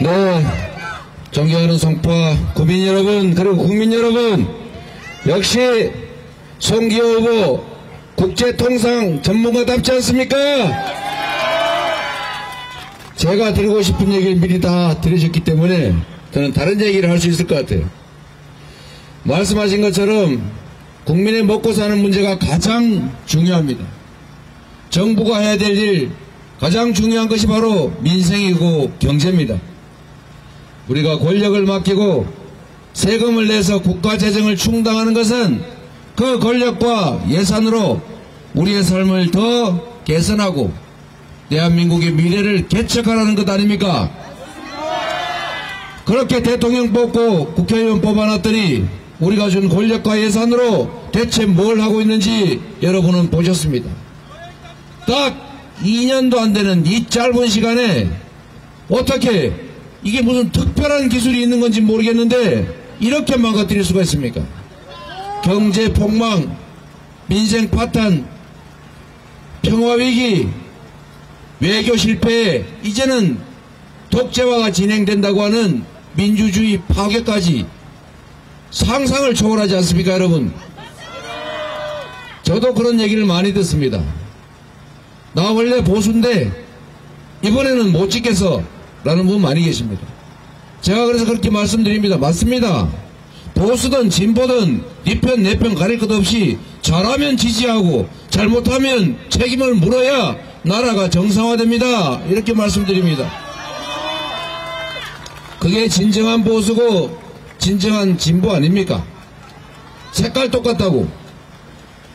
네, 존경하는 송파 구민 여러분, 그리고 국민 여러분, 역시 송기호 후보 국제통상 전문가답지 않습니까? 제가 드리고 싶은 얘기를 미리 다 들으셨기 때문에 저는 다른 얘기를 할 수 있을 것 같아요. 말씀하신 것처럼 국민의 먹고 사는 문제가 가장 중요합니다. 정부가 해야 될 일, 가장 중요한 것이 바로 민생이고 경제입니다. 우리가 권력을 맡기고 세금을 내서 국가 재정을 충당하는 것은 그 권력과 예산으로 우리의 삶을 더 개선하고 대한민국의 미래를 개척하라는 것 아닙니까? 그렇게 대통령 뽑고 국회의원 뽑아놨더니 우리가 준 권력과 예산으로 대체 뭘 하고 있는지 여러분은 보셨습니다. 딱 2년도 안 되는 이 짧은 시간에 어떻게 이게 무슨 특별한 기술이 있는 건지 모르겠는데 이렇게 망가뜨릴 수가 있습니까? 경제 폭망, 민생 파탄, 평화위기, 외교 실패, 이제는 독재화가 진행된다고 하는 민주주의 파괴까지 상상을 초월하지 않습니까, 여러분? 저도 그런 얘기를 많이 듣습니다. 나 원래 보수인데 이번에는 못 찍겠어 라는 분 많이 계십니다. 제가 그래서 그렇게 말씀드립니다. 맞습니다. 보수든 진보든 니편 내편 가릴 것 없이 잘하면 지지하고 잘못하면 책임을 물어야 나라가 정상화됩니다. 이렇게 말씀드립니다. 그게 진정한 보수고 진정한 진보 아닙니까? 색깔 똑같다고,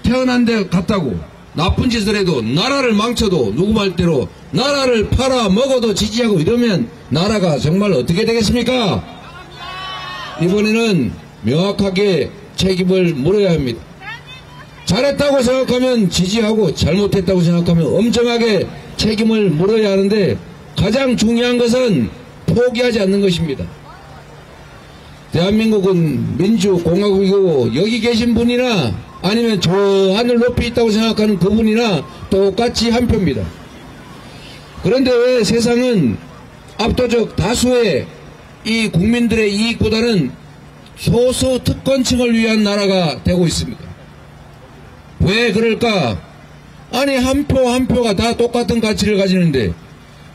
태어난 데 같다고, 나쁜 짓을 해도 나라를 망쳐도 누구 말대로 나라를 팔아먹어도 지지하고 이러면 나라가 정말 어떻게 되겠습니까? 이번에는 명확하게 책임을 물어야 합니다. 잘했다고 생각하면 지지하고 잘못했다고 생각하면 엄정하게 책임을 물어야 하는데 가장 중요한 것은 포기하지 않는 것입니다. 대한민국은 민주공화국이고 여기 계신 분이나 아니면 저 하늘 높이 있다고 생각하는 그분이나 똑같이 한 표입니다. 그런데 왜 세상은 압도적 다수의 이 국민들의 이익보다는 소수 특권층을 위한 나라가 되고 있습니다. 왜 그럴까? 아니 한 표 한 표가 다 똑같은 가치를 가지는데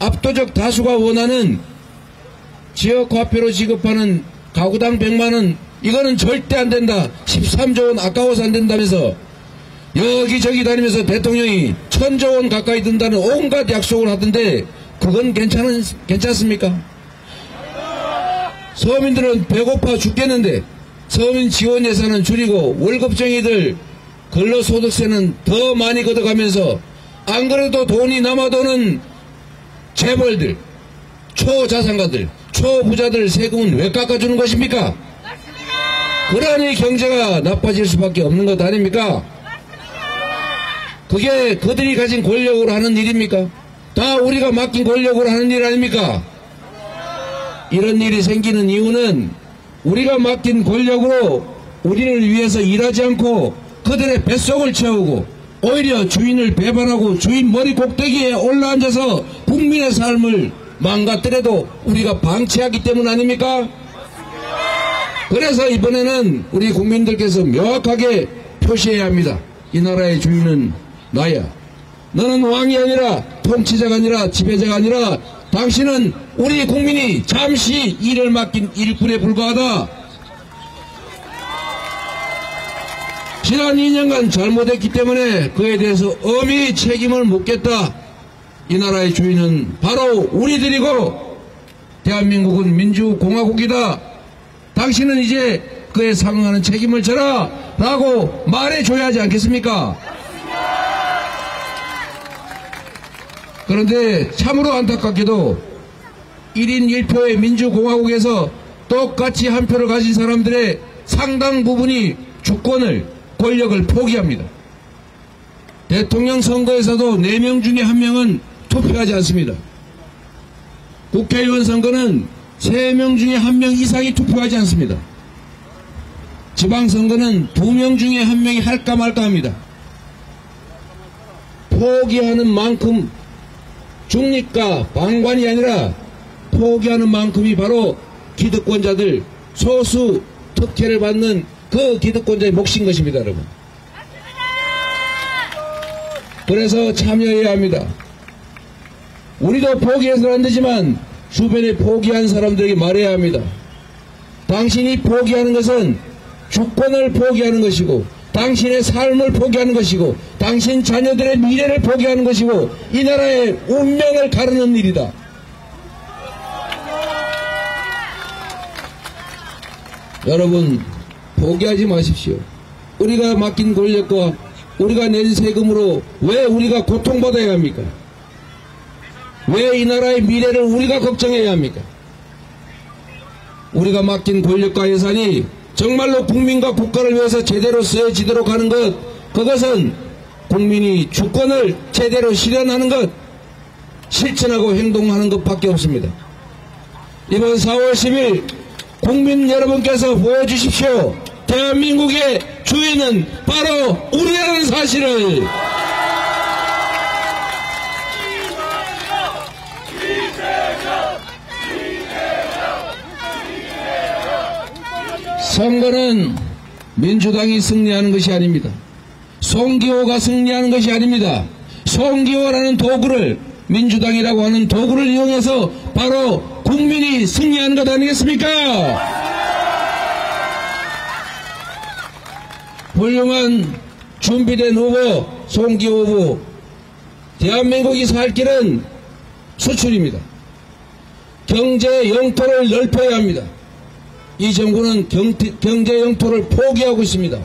압도적 다수가 원하는 지역화폐로 지급하는 가구당 100만원 이거는 절대 안 된다. 13조 원 아까워서 안 된다면서 여기저기 다니면서 대통령이 1000조 원 가까이 든다는 온갖 약속을 하던데 그건 괜찮습니까? 서민들은 배고파 죽겠는데 서민 지원 예산은 줄이고 월급쟁이들 근로소득세는 더 많이 걷어가면서 안 그래도 돈이 남아도는 재벌들, 초자산가들, 초부자들 세금은 왜 깎아주는 것입니까? 그러니 경제가 나빠질 수밖에 없는 것 아닙니까? 그게 그들이 가진 권력으로 하는 일입니까? 다 우리가 맡긴 권력으로 하는 일 아닙니까? 이런 일이 생기는 이유는 우리가 맡긴 권력으로 우리를 위해서 일하지 않고 그들의 뱃속을 채우고 오히려 주인을 배반하고 주인 머리 꼭대기에 올라앉아서 국민의 삶을 망가뜨려도 우리가 방치하기 때문 아닙니까? 그래서 이번에는 우리 국민들께서 명확하게 표시해야 합니다. 이 나라의 주인은 나야. 너는 왕이 아니라 통치자가 아니라 지배자가 아니라 당신은 우리 국민이 잠시 일을 맡긴 일꾼에 불과하다. 지난 2년간 잘못했기 때문에 그에 대해서 엄히 책임을 묻겠다. 이 나라의 주인은 바로 우리들이고 대한민국은 민주공화국이다. 당신은 이제 그에 상응하는 책임을 져라 라고 말해줘야 하지 않겠습니까? 그런데 참으로 안타깝게도 1인 1표의 민주공화국에서 똑같이 한 표를 가진 사람들의 상당 부분이 주권을, 권력을 포기합니다. 대통령 선거에서도 4명 중에 1명은 투표하지 않습니다. 국회의원 선거는 3명 중에 1명 이상이 투표하지 않습니다. 지방선거는 2명 중에 1명이 할까 말까 합니다. 포기하는 만큼 중립과 방관이 아니라 포기하는 만큼이 바로 기득권자들, 소수 특혜를 받는 그 기득권자의 몫인 것입니다, 여러분. 그래서 참여해야 합니다. 우리도 포기해서는 안 되지만 주변에 포기한 사람들에게 말해야 합니다. 당신이 포기하는 것은 주권을 포기하는 것이고, 당신의 삶을 포기하는 것이고, 당신 자녀들의 미래를 포기하는 것이고, 이 나라의 운명을 가르는 일이다. 여러분, 포기하지 마십시오. 우리가 맡긴 권력과 우리가 낸 세금으로 왜 우리가 고통받아야 합니까? 왜 이 나라의 미래를 우리가 걱정해야 합니까? 우리가 맡긴 권력과 예산이 정말로 국민과 국가를 위해서 제대로 쓰여지도록 하는 것, 그것은 국민이 주권을 제대로 실현하는 것, 실천하고 행동하는 것밖에 없습니다. 이번 4월 10일 국민 여러분께서 보여주십시오. 대한민국의 주인은 바로 우리라는 사실을. 선거는 민주당이 승리하는 것이 아닙니다. 송기호가 승리하는 것이 아닙니다. 송기호라는 도구를, 민주당이라고 하는 도구를 이용해서 바로 국민이 승리하는 것 아니겠습니까? 훌륭한 준비된 후보 송기호 후보, 대한민국이 살 길은 수출입니다. 경제 영토를 넓혀야 합니다. 이 정부는 경제 영토를 포기하고 있습니다.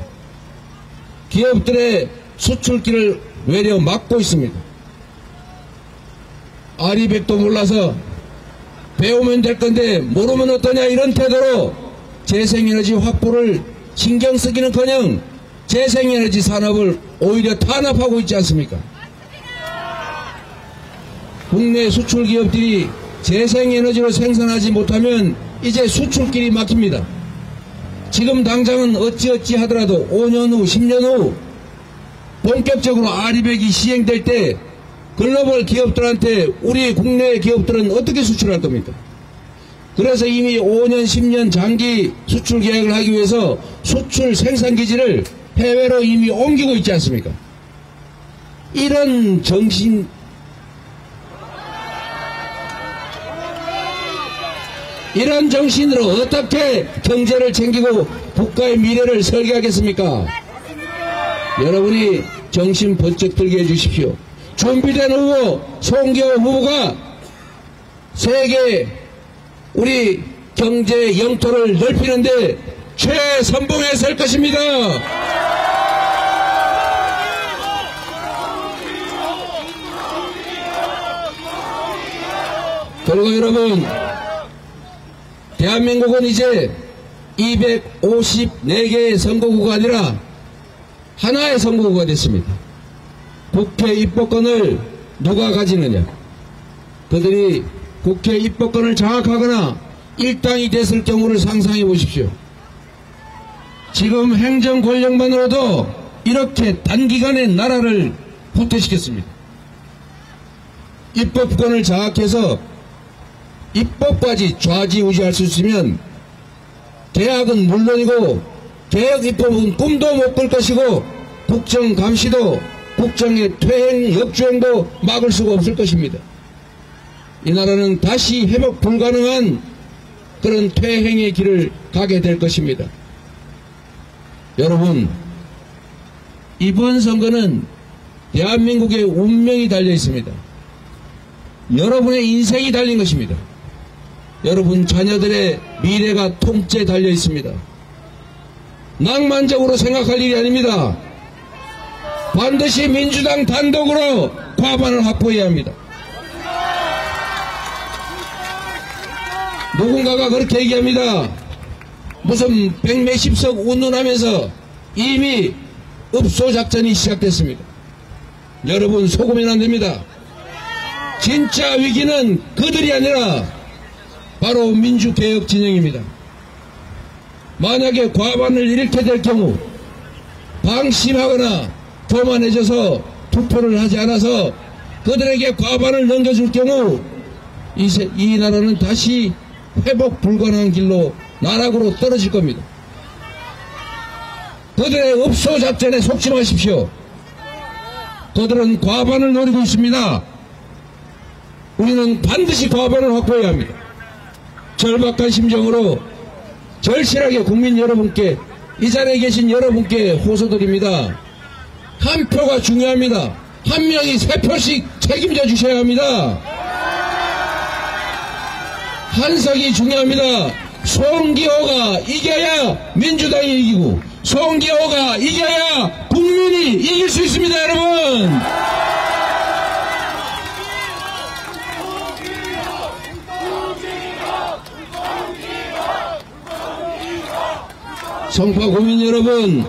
기업들의 수출길을 외려 막고 있습니다. 아리백도 몰라서 배우면 될 건데 모르면 어떠냐, 이런 태도로 재생에너지 확보를 신경 쓰기는커녕 재생에너지 산업을 오히려 탄압하고 있지 않습니까? 국내 수출 기업들이 재생에너지를 생산하지 못하면 이제 수출길이 막힙니다. 지금 당장은 어찌어찌 하더라도 5년 후, 10년 후 본격적으로 아리백이 시행될 때 글로벌 기업들한테 우리 국내 기업들은 어떻게 수출할 겁니까? 그래서 이미 5년, 10년 장기 수출 계획을 하기 위해서 수출 생산기지를 해외로 이미 옮기고 있지 않습니까? 이런 정신으로 어떻게 경제를 챙기고 국가의 미래를 설계하겠습니까? 여러분이 정신 번쩍 들게 해주십시오. 준비된 후보 송기호 후보가 세계 우리 경제 영토를 넓히는데 최선봉에 설 것입니다. 그리고 여러분, 대한민국은 이제 254개의 선거구가 아니라 하나의 선거구가 됐습니다. 국회 입법권을 누가 가지느냐? 그들이 국회 입법권을 장악하거나 일당이 됐을 경우를 상상해 보십시오. 지금 행정 권력만으로도 이렇게 단기간에 나라를 후퇴시켰습니다. 입법권을 장악해서 입법까지 좌지우지할 수 있으면 대학은 물론이고 개혁 입법은 꿈도 못 꿀 것이고 국정 감시도, 국정의 퇴행, 역주행도 막을 수가 없을 것입니다. 이 나라는 다시 회복 불가능한 그런 퇴행의 길을 가게 될 것입니다. 여러분, 이번 선거는 대한민국의 운명이 달려 있습니다. 여러분의 인생이 달린 것입니다. 여러분 자녀들의 미래가 통째에 달려 있습니다. 낭만적으로 생각할 일이 아닙니다. 반드시 민주당 단독으로 과반을 확보해야 합니다. 누군가가 그렇게 얘기합니다. 무슨 100몇십석 운운하면서 이미 읍소작전이 시작됐습니다. 여러분 속으면 안됩니다. 진짜 위기는 그들이 아니라 바로 민주개혁 진영입니다. 만약에 과반을 일으키게 될 경우 방심하거나 교만해져서 투표를 하지 않아서 그들에게 과반을 넘겨줄 경우 이 나라는 다시 회복 불가능한 길로 나락으로 떨어질 겁니다. 그들의 읍소 작전에 속지 마십시오. 그들은 과반을 노리고 있습니다. 우리는 반드시 과반을 확보해야 합니다. 절박한 심정으로 절실하게 국민 여러분께, 이 자리에 계신 여러분께 호소드립니다. 한 표가 중요합니다. 한 명이 3표씩 책임져 주셔야 합니다. 한석이 중요합니다. 송기호가 이겨야 민주당이 이기고, 송기호가 이겨야 국민이 이길 수 있습니다, 여러분. 송파 국민 여러분,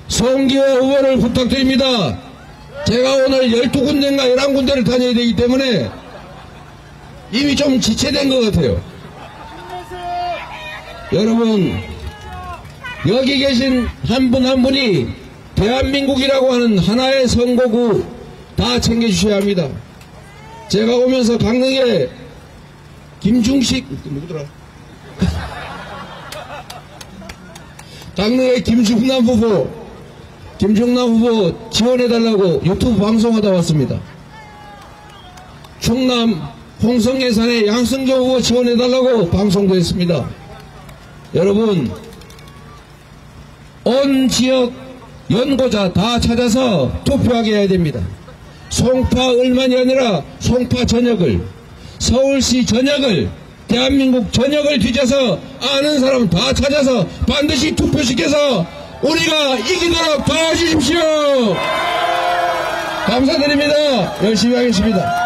송기호 후보를 부탁드립니다. 제가 오늘 12군데인가 11군데를 다녀야 되기 때문에 이미 좀 지체된 것 같아요. 여러분, 여기 계신 한 분 한 분이 대한민국이라고 하는 하나의 선거구 다 챙겨주셔야 합니다. 제가 오면서 강릉에 김중식, 누구더라? 강릉에 김중남 후보 지원해달라고 유튜브 방송하다 왔습니다. 충남 홍성 예산에 양승조 후보 지원해달라고 방송도 했습니다. 여러분, 온 지역 연고자 다 찾아서 투표하게 해야 됩니다. 송파 을만이 아니라 송파 전역을, 서울시 전역을, 대한민국 전역을 뒤져서 아는 사람 다 찾아서 반드시 투표시켜서 우리가 이기도록 도와주십시오. 감사드립니다. 열심히 하겠습니다.